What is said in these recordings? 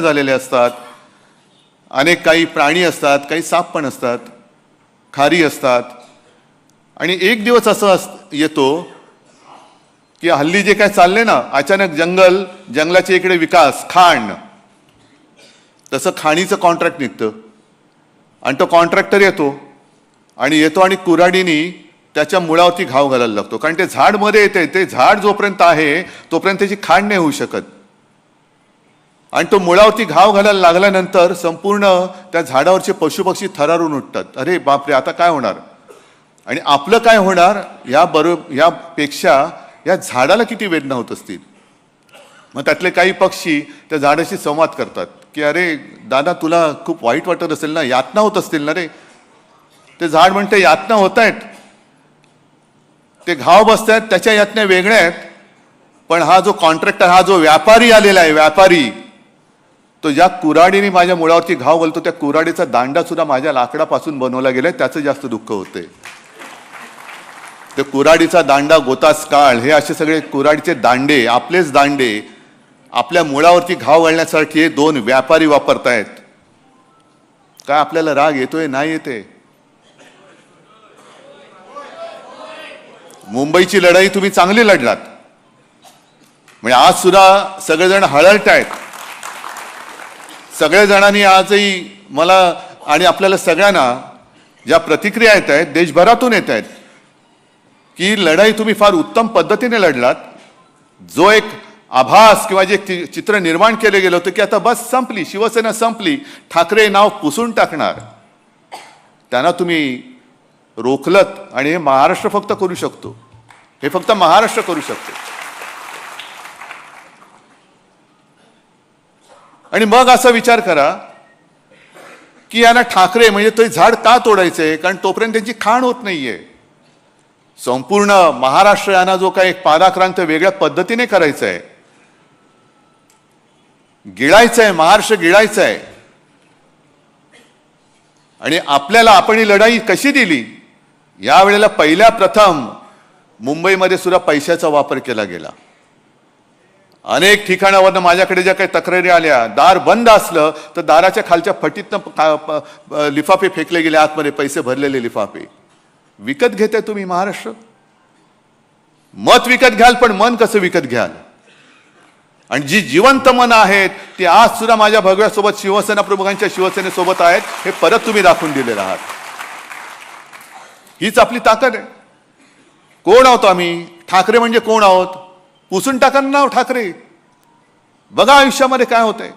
झालेले असतात, अनेक काही प्राणी असतात, काही साप पण असतात, खारी असतात. आणि एक दिवस असं येतो की हल्ली जे काय चालले ना, अचानक जंगलाच्या इकडे विकास, खाण, तसं खाणीचं कॉन्ट्रॅक्ट निघतं आणि तो कॉन्ट्रॅक्टर येतो आणि कुऱ्हाडीनी त्याच्या मुळावरती घाव घालायला लागतो. कारण ते झाड मध्ये येते, ते झाड जोपर्यंत आहे तोपर्यंत त्याची खाण नाही होऊ शकत. आणि तो मुळावरती घाव घालायला लागल्यानंतर संपूर्ण त्या झाडावरचे पशुपक्षी थरारून उठतात. अरे बापरे, आता काय होणार आणि आपलं काय होणार यापेक्षा या झाडाला किती वेदना होत असतील. मग त्यातले काही पक्षी त्या झाडाशी संवाद करतात की अरे दादा, तुला खूप वाईट वाटत असेल ना, यातना होत असतील ना रे. ते झाड म्हणते यातना होत आहेत, ते घाव बसत आहेत, त्याच्या यातन्या वेगळ्या आहेत. पण हा जो कॉन्ट्रॅक्टर, हा जो व्यापारी आलेला आहे, व्यापारी, तो ज्या कुऱ्हाडीने माझ्या मुळावरती घाव घालतो त्या कुऱ्हाडीचा दांडा सुद्धा माझ्या लाकडापासून बनवला गेलाय, त्याचं जास्त दुःख होते. ते कुऱ्हाडीचा दांडा, गोतास काळ, हे असे सगळे कुऱ्हाडीचे दांडे, आपलेच दांडे आपल्या मुळावरती घाव घालण्यासाठी हे दोन व्यापारी वापरतायत. काय आपल्याला राग येतोय? नाही येते. मुंबईची लढाई तुम्ही चांगली लढलात, म्हणजे आज सुद्धा सगळेजण हळहळतायत. सगळ्या जणांनी आजही मला आणि आपल्याला सगळ्यांना ज्या प्रतिक्रिया येत आहेत देशभरातून येत आहेत की लढाई तुम्ही फार उत्तम पद्धतीने लढलात. जो एक आभास किंवा जे चित्र निर्माण केले गेलं होतं की आता बस संपली, शिवसेना संपली, ठाकरे नाव पुसून टाकणार, त्यांना तुम्ही रोखलत. आणि हे महाराष्ट्र फक्त करू शकतो, हे फक्त महाराष्ट्र करू शकतो. आणि मग असा विचार करा की यांना ठाकरे म्हणजे ते झाड का तोडायचंय? कारण तोपर्यंत त्यांची खाण होत नाहीये. संपूर्ण महाराष्ट्र यांना जो काही एक पादाक्रांत वेगळ्या पद्धतीने करायचा आहे, गिळायचं आहे, महाराष्ट्र गिळायचं आहे. आणि आपण ही लढाई कशी दिली? यावेळेला पहिल्या प्रथम मुंबईमध्ये सुद्धा पैशाचा वापर केला गेला. अनेक ठिकाणावरनं माझ्याकडे ज्या काही तक्रारी आल्या, दार बंद असलं तर दाराच्या खालच्या फटीतनं लिफाफे फेकले गेले आतमध्ये, पैसे भरलेले लिफाफे. विकत घेताय तुम्ही महाराष्ट्र? मत विकत घ्याल, पण मन कसं विकत घ्याल? आणि जी जिवंत मन आहेत ती आज सुद्धा माझ्या भगव्यासोबत, शिवसेना प्रमुखांच्या शिवसेनेसोबत आहेत, हे परत तुम्ही दाखवून दिलेलं आहात. हीच आपली ताकद आहे. कोण आहोत आम्ही? ठाकरे म्हणजे कोण आहोत? पुसून टाका नाव ठाकरे. बघा आयुष्यामध्ये काय होतंय.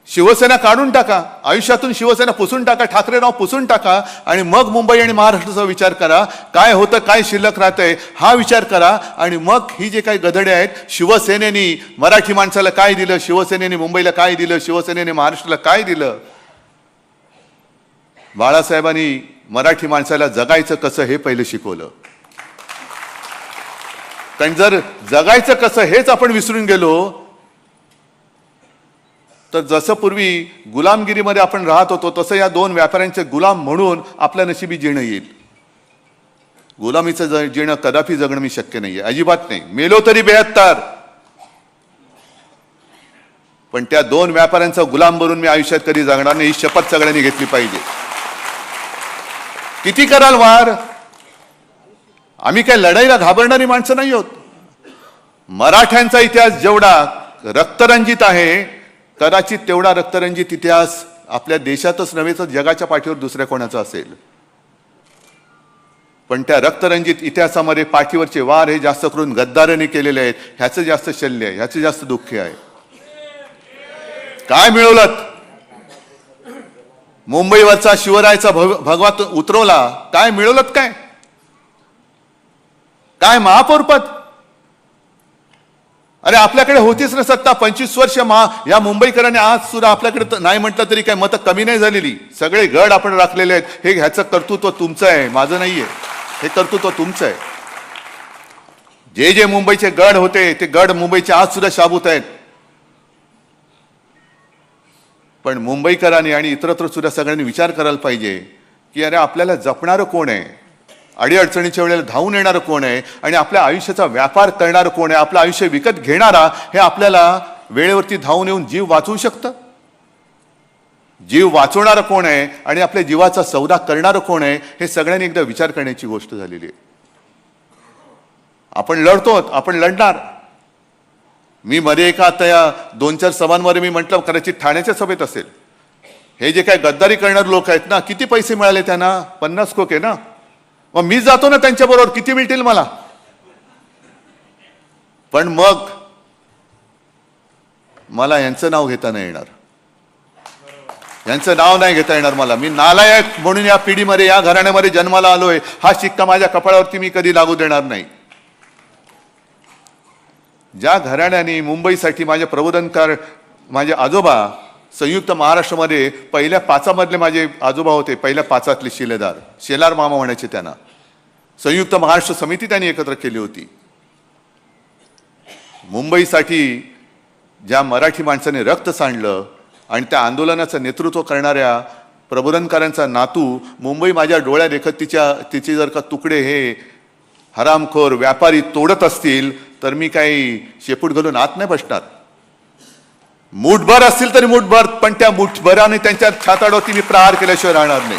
शिवसेना काढून टाका, आयुष्यातून शिवसेना पुसून टाका, ठाकरे नाव पुसून टाका, आणि मग मुंबई आणि महाराष्ट्राचा विचार करा. काय होतं, काय शिल्लक राहतंय हा विचार करा. आणि मग ही जे काही गधडे आहेत, शिवसेनेने मराठी माणसाला काय दिलं, शिवसेनेने मुंबईला काय दिलं, शिवसेनेने महाराष्ट्राला काय दिलं? बाळासाहेबांनी मराठी माणसाला जगायचं कसं हे पहिलं शिकवलं. कारण जर जगायचं कसं हेच आपण विसरून गेलो तर जसं पूर्वी गुलामगिरीमध्ये आपण राहत होतो तसं या दोन व्यापाऱ्यांचे गुलाम म्हणून आपल्या नशिबी जीणं येईल. गुलामीचं जीणं कदापि जगणं मी शक्य नाहीये, अजिबात नाही. मेलो तरी 72, पण त्या दोन व्यापाऱ्यांचा गुलाम बनून मी आयुष्यात कधी जगणार नाही, ही शपथ सगळ्यांनी घेतली पाहिजे. किती कराल वार? आम्ही काय लढाईला घाबरणारी माणसं नाही आहोत. मराठ्यांचा इतिहास जेवढा रक्तरंजित आहे, कदाचित तेवढा रक्तरंजित इतिहास आपल्या देशातच नव्हे तर जगाच्या पाठीवर दुसऱ्या कोणाचा असेल. पण त्या रक्तरंजित इतिहासामध्ये पाठीवरचे वार हे जास्त करून गद्दारांनी केलेले आहेत. ह्याचं जास्त शल्य आहे, ह्याचं जास्त दुःख आहे. काय मिळवलं? मुंबईवरचा शिवरायाचा भगवा उतरवला, काय मिळवलं? काय महापौर पद? अरे आपल्याकडे होतीच ना सत्ता. 25 वर्ष या मुंबईकरांनी आज सुद्धा आपल्याकडे नाही म्हटलं तरी काय मतं कमी नाही झालेली. सगळे गड आपण राखलेले आहेत. हे ह्याचं कर्तृत्व तुमचं आहे, माझं नाहीये. हे कर्तृत्व तुमचं आहे. जे मुंबईचे गड होते ते गड मुंबईचे आज सुद्धा शाबूत आहेत. पण मुंबईकरांनी आणि इतरत्र सुद्धा सगळ्यांनी विचार करायला पाहिजे की अरे आपल्याला जपणारं कोण आहे, अडीअडचणीच्या वेळेला धावून येणारं कोण आहे, आणि आपल्या आयुष्याचा व्यापार करणारं कोण आहे, आपलं आयुष्य विकत घेणारा हे आपल्याला वेळेवरती धावून येऊन जीव वाचवू शकतं. जीव वाचवणारं कोण आहे आणि आपल्या जीवाचा सौदा करणारं कोण आहे हे सगळ्यांनी एकदा विचार करण्याची गोष्ट झालेली आहे. आपण लढतो, आपण लढणार. मी मध्ये एका आता या 2-4 सभांमध्ये मी म्हटलं, कदाचित ठाण्याच्या सभेत असेल, हे जे काय गद्दारी करणारे लोक आहेत ना, किती पैसे मिळाले त्यांना? 50 कोके ना. मग मी जातो ना त्यांच्याबरोबर, किती मिळतील मला? पण मग मला यांचं नाव घेता नाही येणार, यांचं नाव नाही घेता येणार मला. मी नालायक म्हणून या पिढीमध्ये, या घराण्यामध्ये जन्माला आलोय, हा शिक्का माझ्या कपाळावरती मी कधी लागू देणार नाही. ज्या घराण्याने मुंबईसाठी माझे प्रबोधनकार, माझे आजोबा संयुक्त महाराष्ट्रामध्ये पहिल्या 5 माझे आजोबा होते, पहिल्या 5 शिलेदार, शेलार मामा म्हणायचे त्यांना. संयुक्त महाराष्ट्र समिती त्यांनी एकत्र केली होती. मुंबईसाठी ज्या मराठी माणसाने रक्त सांडलं आणि त्या आंदोलनाचं नेतृत्व करणाऱ्या प्रबोधनकारांचा नातू मुंबई माझ्या डोळ्या देखत तिचे जर का तुकडे हे हरामखोर व्यापारी तोडत असतील तर मी काही शेपूट घालून आत नाही बसणार. मुठभर असतील तरी मुठभर, पण त्या मुठभराने त्यांच्या छाताडोती मी प्रहार केल्याशिवाय राहणार नाही.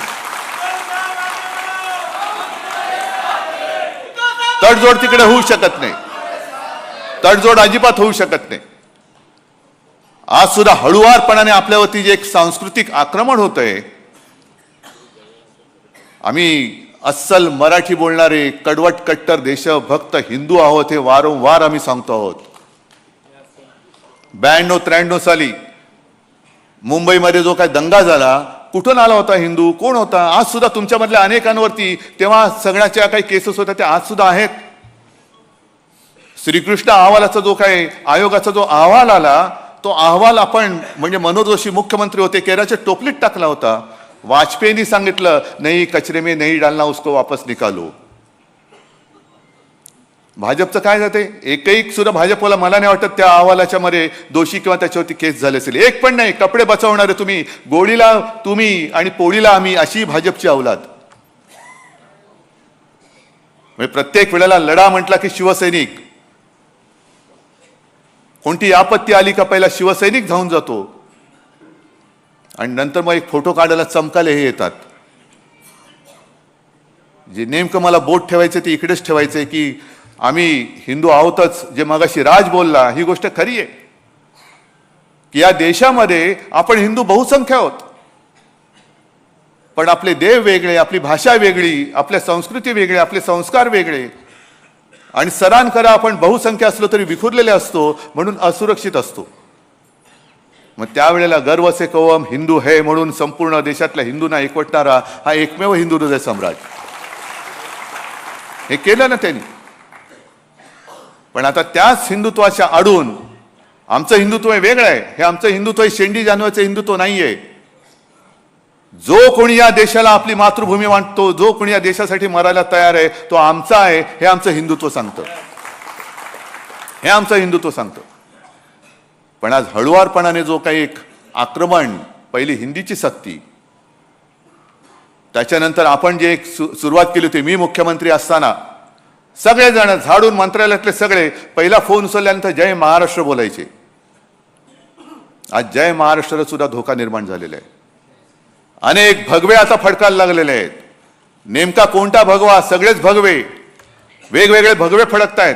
तडजोड तिकडे होऊ शकत नाही, तडजोड अजिबात होऊ शकत नाही. आज सुद्धा हळुवारपणाने आपल्यावरती जे एक सांस्कृतिक आक्रमण होतंय, आम्ही अस्सल मराठी बोलणारे कडवट कट्टर देशभक्त हिंदू आहोत हे वारंवार आम्ही सांगतो आहोत. 92-93 साली मुंबईमध्ये जो काय दंगा झाला, कुठून आला होता हिंदू, कोण होता? आज सुद्धा तुमच्यामधल्या अनेकांवरती तेव्हा सगळ्याच्या काही केसेस होत्या त्या आज सुद्धा आहेत. श्रीकृष्ण अहवालाचा जो काय आयोगाचा जो अहवाल आला, तो अहवाल आपण म्हणजे मनोहर जोशी मुख्यमंत्री होते, केराच्या टोपलीत टाकला होता. वाजपेयींनी सांगितलं, नाही कचरे में नहीं डालना, उसको वापस निकालो. भाजपचं काय जाते? एकही सुद्धा भाजपला मला नाही वाटत त्या अहवालाच्या मध्ये दोषी किंवा त्याच्यावरती केस झाले असेल. एक पण नाही. कपडे बचवणारे तुम्ही, गोळीला तुम्ही आणि पोळीला आम्ही, अशी भाजपची अवलाद. म्हणजे प्रत्येक वेळेला लढा म्हटला की शिवसैनिक, कोणती आपत्ती आली का पहिला शिवसैनिक धावून जातो आणि नंतर मग एक फोटो काढायला चमकाले हे येतात. जे नेमकं मला बोट ठेवायचं ते इकडेच ठेवायचंय की आम्ही हिंदू आहोतच. जे मगाशी राज बोलला ही गोष्ट खरी आहे की या देशामध्ये आपण हिंदू बहुसंख्य आहोत, पण आपले देव वेगळे, आपली भाषा वेगळी, आपल्या संस्कृती वेगळे, आपले संस्कार वेगळे. आणि सरान करा आपण बहुसंख्य असलो तरी विखुरलेले असतो, म्हणून असुरक्षित असतो. मग त्यावेळेला गर्व से कवम हिंदू है म्हणून संपूर्ण देशातल्या हिंदूंना एकवटणारा हा एकमेव हिंदू हृदय सम्राट हे केलं ना त्यांनी. पण आता त्याच हिंदुत्वाच्या आडून आमचं हिंदुत्व वेगळं आहे. हे आमचं हिंदुत्व हे शेंडी जानवाचं हिंदुत्व नाहीये. जो कोणी या देशाला आपली मातृभूमी मानतो, जो कोणी या देशासाठी मरायला तयार आहे, तो आमचा आहे, हे आमचं हिंदुत्व सांगतं. हे आमचं हिंदुत्व सांगतं. पण आज हळुवारपणाने जो काही एक आक्रमण, पहिली हिंदीची सक्ती, त्याच्यानंतर आपण जे एक सुरुवात केली होती, मी मुख्यमंत्री असताना सगळेजण झाडून मंत्रालयातले सगळे पहिला फोन उचलल्यानंतर जय महाराष्ट्र बोलायचे. आज जय महाराष्ट्राला सुद्धा धोका निर्माण झालेला आहे. अनेक भगवे आता फडकायला लागलेले आहेत. नेमका कोणता भगवा? सगळेच भगवे, वेगवेगळे भगवे फडकतायत.